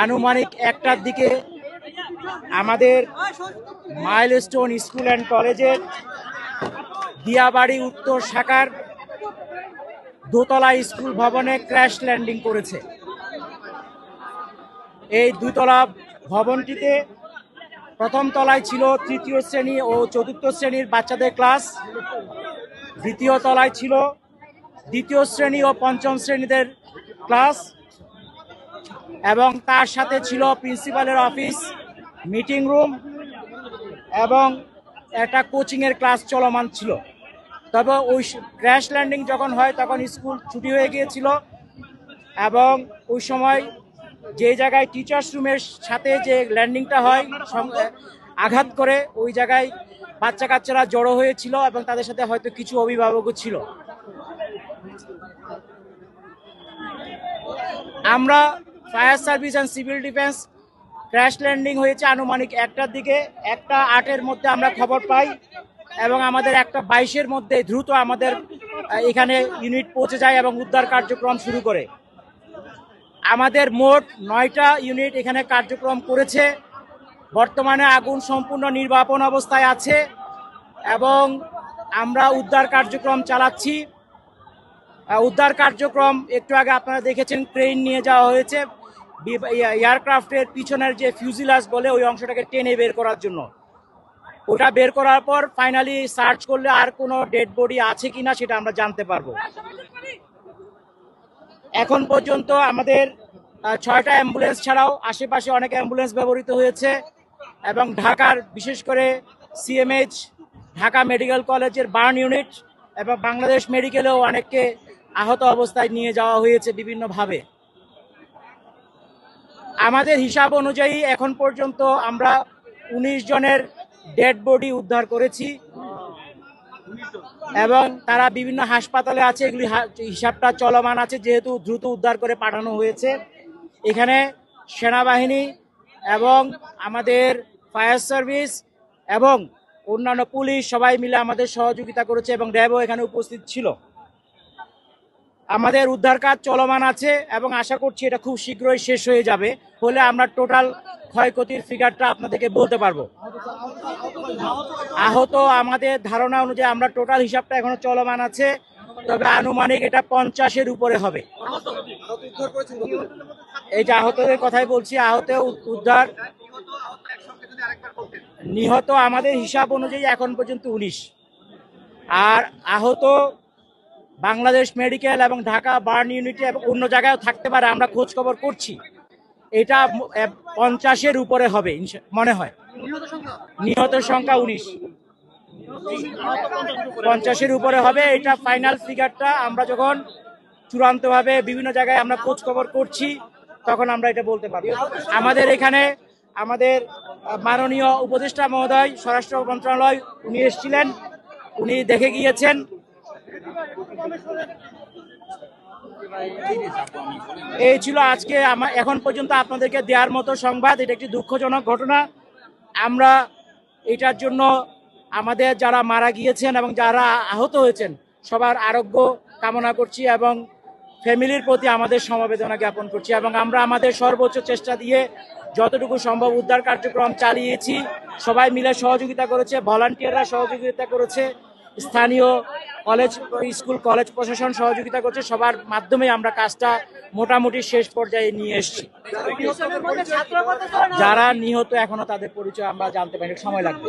আনুমানিক 1টার দিকে আমাদের মাইলস্টোন স্কুল অ্যান্ড কলেজের দিয়াবাড়ি উত্তর শাখার দোতলা স্কুল ভবনে ক্র্যাশ ল্যান্ডিং করেছে। এই দুতলা ভবনটিতে প্রথম তলায় ছিল তৃতীয় শ্রেণী ও চতুর্থ শ্রেণীর বাচ্চাদের ক্লাস, দ্বিতীয় তলায় ছিল দ্বিতীয় শ্রেণী ও পঞ্চম শ্রেণীদের ক্লাস, এবং তার সাথে ছিল প্রিন্সিপালের অফিস, মিটিং রুম এবং একটা কোচিংয়ের ক্লাস চলমান ছিল। তবে ওই ক্র্যাশ ল্যান্ডিং যখন হয় তখন স্কুল ছুটি হয়ে গিয়েছিল, এবং ওই সময় যে জায়গায় টিচার্স রুমের সাথে যে ল্যান্ডিংটা হয় আঘাত করে ওই জায়গায় বাচ্চা কাচ্চারা জড়ো হয়েছিল এবং তাদের সাথে হয়তো কিছু অভিভাবকও ছিল। আমরা fire service and civil defence crash landing হয়েছে আনুমানিক 1টার দিকে, 1:08-এর মধ্যে আমরা খবর পাই এবং আমাদের 1:22-এর মধ্যে দ্রুত আমাদের এখানে ইউনিট পৌঁছে যায় এবং উদ্ধার কার্যক্রম শুরু করে। আমাদের মোট 9টা ইউনিট এখানে কার্যক্রম করেছে। বর্তমানে আগুন সম্পূর্ণ নির্বাপন অবস্থায় আছে এবং আমরা উদ্ধার কার্যক্রম চালাচ্ছি। উদ্ধার কার্যক্রম একটু আগে আপনারা দেখেছেন, ক্রেন নিয়ে যাওয়া হয়েছে এয়ারক্রাফটের পিছনের যে ফিউজিলাজ বলে ওই অংশটাকে টেনে বের করার জন্য। ওটা বের করার পর ফাইনালি সার্চ করলে আর কোনো ডেড বডি আছে কিনা সেটা আমরা জানতে পারবো। এখন পর্যন্ত আমাদের 6টা অ্যাম্বুলেন্স ছাড়াও আশেপাশে অনেক অ্যাম্বুলেন্স ব্যবহৃত হয়েছে এবং ঢাকার বিশেষ করে সিএমএইচ, ঢাকা মেডিকেল কলেজের বার্ন ইউনিট এবং বাংলাদেশ মেডিকেলেও অনেককে আহত অবস্থায় নিয়ে যাওয়া হয়েছে বিভিন্নভাবে। আমাদের হিসাব অনুযায়ী এখন পর্যন্ত আমরা 19 জনের ডেড বডি উদ্ধার করেছি এবং তারা বিভিন্ন হাসপাতালে আছে। এগুলি হিসাবটা চলমান আছে যেহেতু দ্রুত উদ্ধার করে পাঠানো হয়েছে। এখানে সেনাবাহিনী এবং আমাদের ফায়ার সার্ভিস এবং অন্যান্য পুলিশ সবাই মিলে আমাদের সহযোগিতা করেছে এবং র্যাবও এখানে উপস্থিত ছিল। আমাদের উদ্ধার কাজ চলমান আছে এবং আশা করছি এটা খুব শীঘ্রই শেষ হয়ে যাবে, হলে আমরা টোটাল ক্ষয়ক্ষতির ফিগারটা আপনাদেরকে বলতে পারবো। আহত আমাদের ধারণা অনুযায়ী আমরা টোটাল হিসাবটা এখনো চলমান আছে, তবে আনুমানিক এটা 50-এর উপরে হবে। এই যে আহতদের কথাই বলছি, আহত উদ্ধার, নিহত আমাদের হিসাব অনুযায়ী এখন পর্যন্ত 19, আর আহত বাংলাদেশ মেডিকেল এবং ঢাকা বার্ন ইউনিটে এবং অন্য জায়গায়ও থাকতে পারে, আমরা খোঁজ খবর করছি। এটা 50-এর উপরে হবে মনে হয়। নিহত সংখ্যা 19, 50-এর উপরে হবে। এটা ফাইনাল ফিগারটা আমরা যখন চূড়ান্তভাবে বিভিন্ন জায়গায় আমরা খোঁজ খবর করছি তখন আমরা এটা বলতে পারবো। আমাদের এখানে আমাদের মাননীয় উপদেষ্টা মহোদয় স্বরাষ্ট্র মন্ত্রণালয় উনি এসেছিলেন, উনি দেখে গিয়েছেন। এই ছিল আজকে এখন পর্যন্ত আপনাদেরকে দেওয়ার মতো সংবাদ। এটা একটি দুঃখজনক ঘটনা। আমরা এটার জন্য আমাদের যারা মারা গিয়েছেন এবং যারা আহত হয়েছেন সবার আরোগ্য কামনা করছি এবং ফ্যামিলির প্রতি আমাদের সমবেদনা জ্ঞাপন করছি, এবং আমরা আমাদের সর্বোচ্চ চেষ্টা দিয়ে যতটুকু সম্ভব উদ্ধার কার্যক্রম চালিয়েছি। সবাই মিলে সহযোগিতা করেছে, ভলান্টিয়াররা সহযোগিতা করেছে, স্থানীয় কলেজ স্কুল কলেজ প্রশাসন সহযোগিতা করছে। সবার মাধ্যমে আমরা কাজটা মোটামুটি শেষ পর্যায়ে নিয়ে এসেছি। যারা নিহত এখনো তাদের পরিচয় আমরা জানতে পারি, সময় লাগবে।